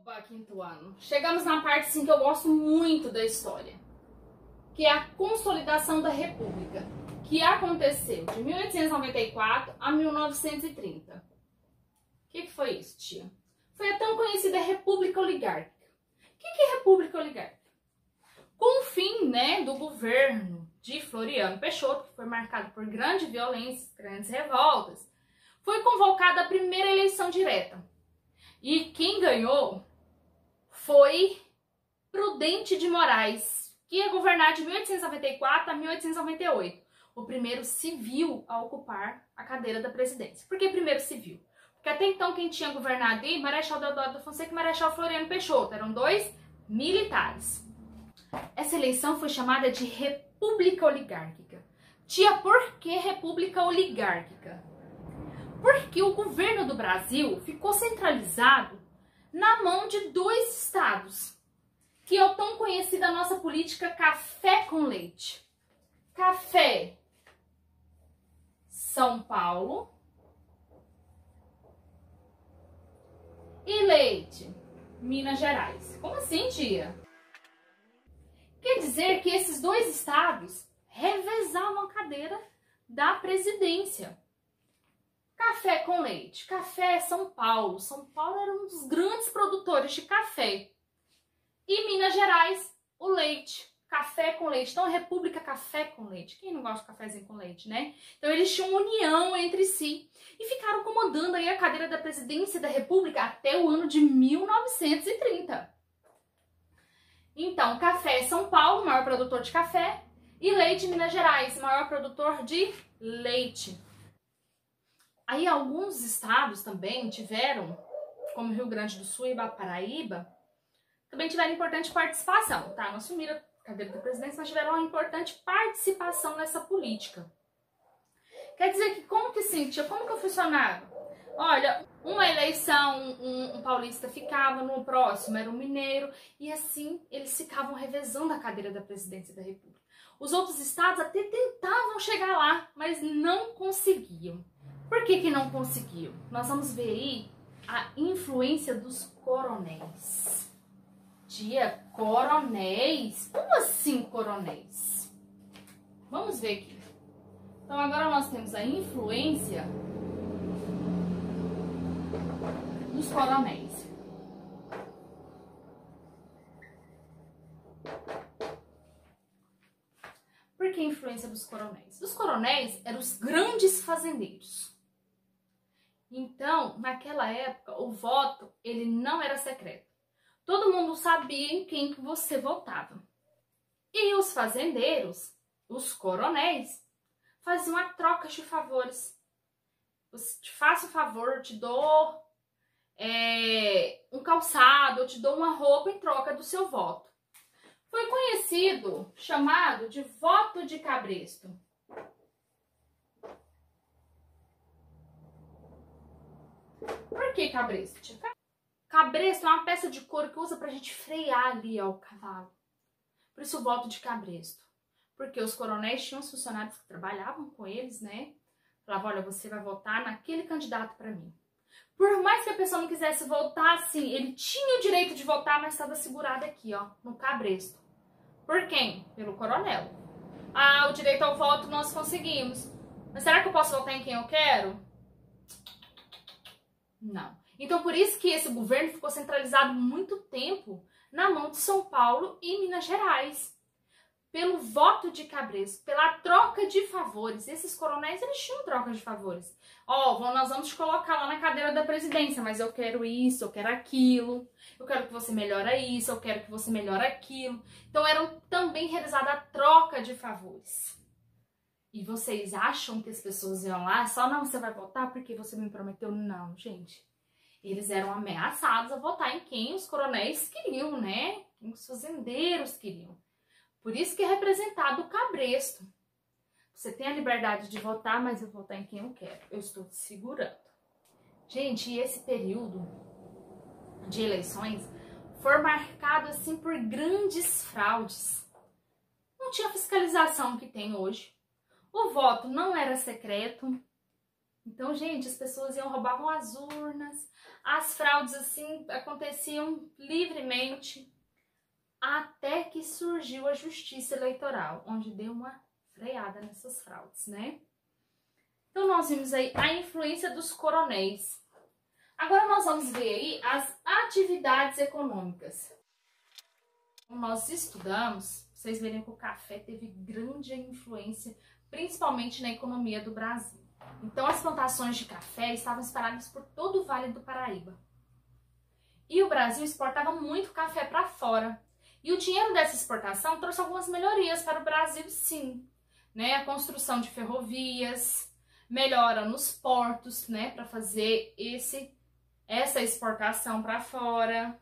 Oba, quinto ano. Chegamos na parte assim, que eu gosto muito da história, que é a consolidação da República, que aconteceu de 1894 a 1930. O que foi isso, tia? Foi a tão conhecida República Oligárquica. O que é República Oligárquica? Com o fim, do governo de Floriano Peixoto, que foi marcado por grande violência, grandes revoltas, foi convocada a primeira eleição direta. E quem ganhou foi Prudente de Moraes, que ia governar de 1894 a 1898. O primeiro civil a ocupar a cadeira da presidência. Por que primeiro civil? Porque até então quem tinha governado aí, Marechal Deodoro da Fonseca e Marechal Floriano Peixoto, eram dois militares. Essa eleição foi chamada de República Oligárquica. Tia, por que República Oligárquica? Porque o governo do Brasil ficou centralizado na mão de dois estados, que é o tão conhecida nossa política café com leite. Café, São Paulo, e leite, Minas Gerais. Como assim, tia? Quer dizer que esses dois estados revezavam a cadeira da presidência. Café com leite. Café São Paulo. São Paulo era um dos grandes produtores de café. E Minas Gerais, o leite. Café com leite. Então, a República Café com Leite. Quem não gosta de cafezinho com leite, né? Então, eles tinham união entre si. E ficaram comandando aí a cadeira da presidência da República até o ano de 1930. Então, café São Paulo, maior produtor de café. E leite Minas Gerais, maior produtor de leite. Aí alguns estados também tiveram, como Rio Grande do Sul e Paraíba, também tiveram importante participação, tá? Não assumiram a cadeira da presidência, mas tiveram uma importante participação nessa política. Quer dizer que como que sentia, como que funcionava? Olha, uma eleição, um paulista ficava, no próximo era um mineiro, e assim eles ficavam revezando a cadeira da presidência da República. Os outros estados até tentavam chegar lá, mas não conseguiam. Por que não conseguiu? Nós vamos ver aí a influência dos coronéis. Tia, coronéis? Como assim coronéis? Vamos ver aqui. Então agora nós temos a influência dos coronéis. Por que a influência dos coronéis? Os coronéis eram os grandes fazendeiros. Então, naquela época, o voto ele não era secreto. Todo mundo sabia em quem que você votava. E os fazendeiros, os coronéis, faziam a troca de favores. Eu te faço um favor, eu te dou um calçado, eu te dou uma roupa em troca do seu voto. Foi conhecido, chamado de voto de cabresto. Por que cabresto? Cabresto é uma peça de couro que usa pra gente frear ali o cavalo. Por isso o voto de cabresto. Porque os coronéis tinham os funcionários que trabalhavam com eles, Falavam, olha, você vai votar naquele candidato pra mim. Por mais que a pessoa não quisesse votar, assim, ele tinha o direito de votar, mas estava segurado aqui, no cabresto. Por quem? Pelo coronel. Ah, o direito ao voto nós conseguimos. Mas será que eu posso votar em quem eu quero? Não. Então, por isso que esse governo ficou centralizado muito tempo na mão de São Paulo e Minas Gerais. Pelo voto de cabresto, pela troca de favores. Esses coronéis, eles tinham troca de favores. Nós vamos te colocar lá na cadeira da presidência, mas eu quero isso, eu quero aquilo. Eu quero que você melhore isso, eu quero que você melhore aquilo. Então, eram também realizada a troca de favores. E vocês acham que as pessoas iam lá, só não, você vai votar porque você me prometeu? Não, gente. Eles eram ameaçados a votar em quem os coronéis queriam, Quem os fazendeiros queriam. Por isso que é representado o cabresto. Você tem a liberdade de votar, mas eu vou votar em quem eu quero. Eu estou te segurando. Gente, e esse período de eleições foi marcado assim por grandes fraudes. Não tinha fiscalização que tem hoje. O voto não era secreto. Então, gente, as pessoas roubavam as urnas, as fraudes assim aconteciam livremente, até que surgiu a Justiça Eleitoral, onde deu uma freada nessas fraudes, né? Então, nós vimos aí a influência dos coronéis. Agora nós vamos ver aí as atividades econômicas. Como nós estudamos, vocês verem que o café teve grande influência, principalmente na economia do Brasil. Então, as plantações de café estavam espalhadas por todo o Vale do Paraíba. E o Brasil exportava muito café para fora. E o dinheiro dessa exportação trouxe algumas melhorias para o Brasil, sim. Né? A construção de ferrovias, melhora nos portos, né? Para fazer essa exportação para fora.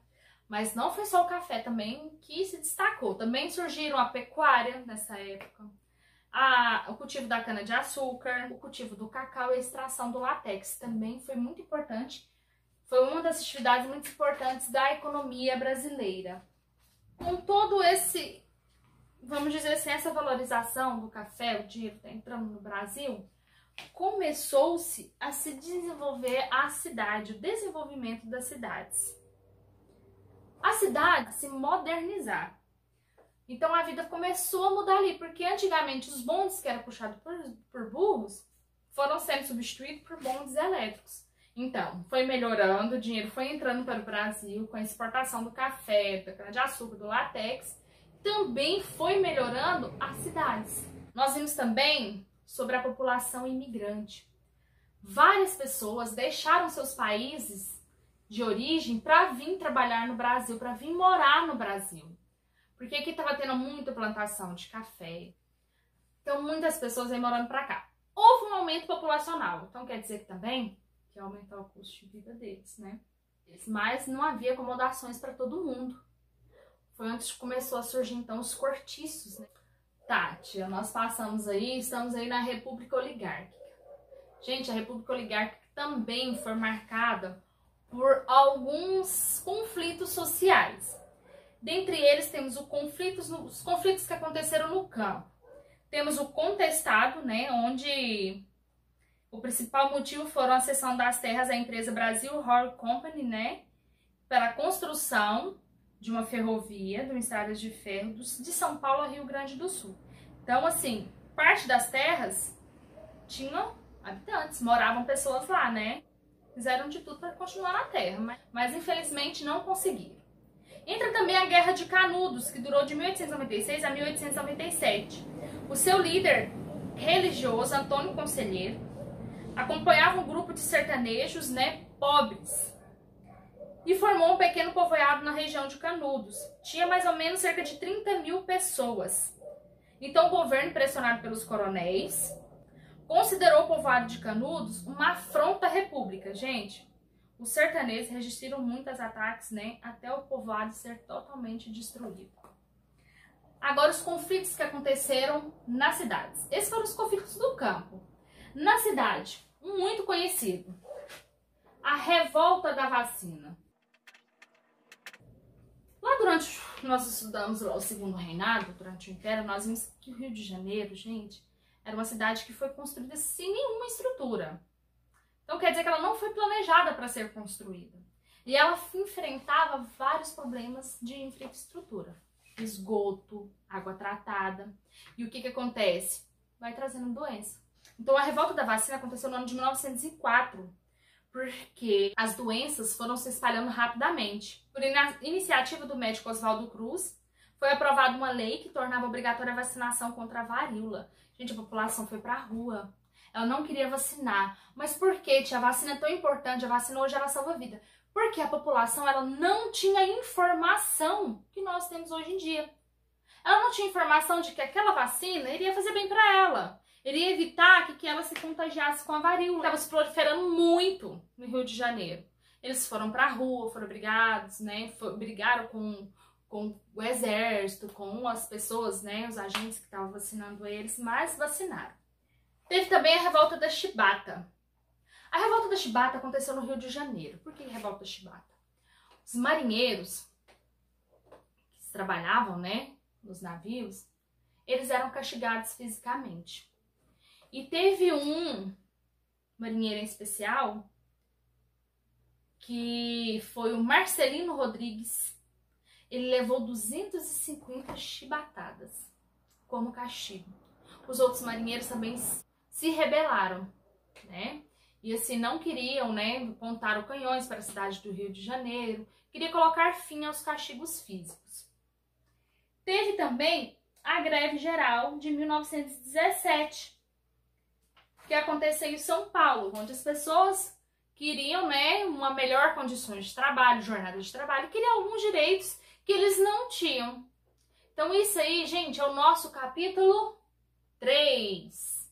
Mas não foi só o café também que se destacou. Também surgiram a pecuária nessa época. O cultivo da cana-de-açúcar, o cultivo do cacau e a extração do látex também foi muito importante. Foi uma das atividades muito importantes da economia brasileira. Com todo esse, vamos dizer assim, essa valorização do café, o dinheiro está entrando no Brasil, começou-se a se desenvolver a cidade, o desenvolvimento das cidades. A cidade se modernizar. Então a vida começou a mudar ali, porque antigamente os bondes que eram puxados por burros foram sendo substituídos por bondes elétricos. Então, foi melhorando, o dinheiro foi entrando para o Brasil com a exportação do café, da cana-de-açúcar, do látex. Também foi melhorando as cidades. Nós vimos também sobre a população imigrante. Várias pessoas deixaram seus países de origem para vir trabalhar no Brasil, para vir morar no Brasil. Porque aqui estava tendo muita plantação de café. Então, muitas pessoas vêm morando para cá. Houve um aumento populacional. Então, quer dizer que também que aumentar o custo de vida deles, né? Mas não havia acomodações para todo mundo. Foi onde começou a surgir, então, os cortiços, né? Tá, tia, nós passamos aí, estamos aí na República Oligárquica. Gente, a República Oligárquica também foi marcada por alguns conflitos sociais. Dentre eles, temos os conflitos que aconteceram no campo. Temos o contestado, né, onde o principal motivo foram a cessão das terras à empresa Brasil Rail Company, né, para a construção de uma ferrovia, de uma estrada de ferro de São Paulo a Rio Grande do Sul. Então, assim, parte das terras tinham habitantes, moravam pessoas lá, né? Fizeram de tudo para continuar na terra, mas infelizmente não conseguiram. Entra também a Guerra de Canudos, que durou de 1896 a 1897. O seu líder religioso, Antônio Conselheiro, acompanhava um grupo de sertanejos, né, pobres, e formou um pequeno povoado na região de Canudos. Tinha mais ou menos cerca de 30 mil pessoas. Então o governo, pressionado pelos coronéis, considerou o povoado de Canudos uma afronta à república. Gente, os sertanejos registraram muitos ataques, né, até o povoado ser totalmente destruído. Agora, os conflitos que aconteceram nas cidades. Esses foram os conflitos do campo. Na cidade, um muito conhecido, a revolta da vacina. Lá durante, nós estudamos lá o Segundo Reinado, durante o Império, nós vimos que o Rio de Janeiro, gente, era uma cidade que foi construída sem nenhuma estrutura. Então quer dizer que ela não foi planejada para ser construída. E ela enfrentava vários problemas de infraestrutura. Esgoto, água tratada. E o que acontece? Vai trazendo doença. Então a revolta da vacina aconteceu no ano de 1904, porque as doenças foram se espalhando rapidamente. Por iniciativa do médico Oswaldo Cruz, foi aprovada uma lei que tornava obrigatória a vacinação contra a varíola. Gente, a população foi pra rua. Ela não queria vacinar. Mas por que, tia? A vacina é tão importante, a vacina hoje ela salva a vida. Porque a população ela não tinha informação que nós temos hoje em dia. Ela não tinha informação de que aquela vacina iria fazer bem para ela. Iria evitar que ela se contagiasse com a varíola. Estava se proliferando muito no Rio de Janeiro. Eles foram para a rua, foram brigados, né? Brigaram com o exército, com as pessoas, né? Os agentes que estavam vacinando eles, mas vacinaram. Teve também a revolta da Chibata. A revolta da Chibata aconteceu no Rio de Janeiro. Por que a revolta da Chibata? Os marinheiros que trabalhavam, né, nos navios, eles eram castigados fisicamente. E teve marinheiro em especial, que foi o Marcelino Rodrigues. Ele levou 250 chibatadas como castigo. Os outros marinheiros também se rebelaram, né? E assim, não queriam, né, apontar canhões para a cidade do Rio de Janeiro, queria colocar fim aos castigos físicos. Teve também a greve geral de 1917, que aconteceu em São Paulo, onde as pessoas queriam, né, uma melhor condições de trabalho, jornada de trabalho, queriam alguns direitos que eles não tinham. Então isso aí, gente, é o nosso capítulo 3.